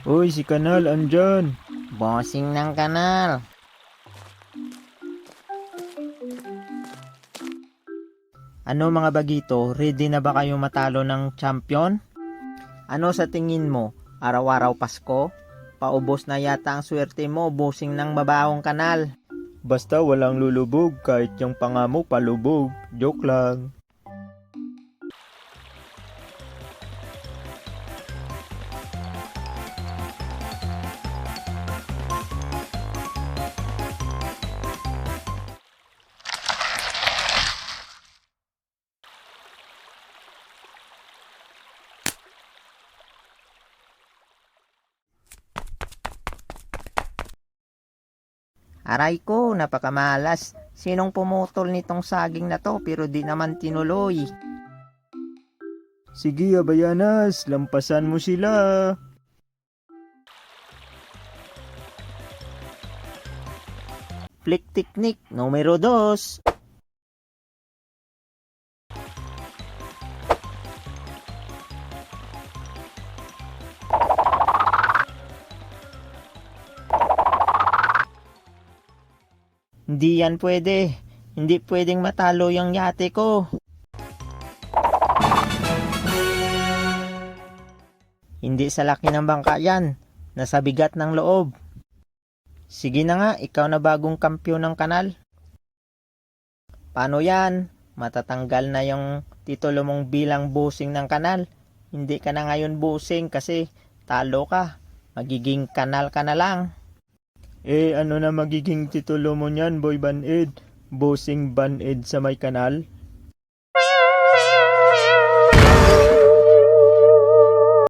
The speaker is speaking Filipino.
Uy, si Kanal, andyan. Bossing ng kanal. Ano mga bagito, ready na ba kayo matalo ng champion? Ano sa tingin mo? Araw-araw Pasko? Paubos na yata ang swerte mo, bossing ng mabahong kanal. Basta walang lulubog, kahit yung panga mo palubog. Joke lang. Aray ko, napakamalas. Sinong pumutol nitong saging na to pero di naman tinuloy? Sige, Abayanas, lampasan mo sila. Flick technique numero 2. Hindi yan pwede. Hindi pwedeng matalo yung yate ko. Hindi sa laki ng bangka yan. Nasa bigat ng loob. Sige na nga, ikaw na bagong kampiyon ng kanal. Paano yan? Matatanggal na yung titulo mong bilang bossing ng kanal. Hindi ka na ngayon bossing kasi talo ka. Magiging kanal ka na lang. Ano na magiging titulo mo niyan, Boy Baned? Bossing Baned sa may kanal?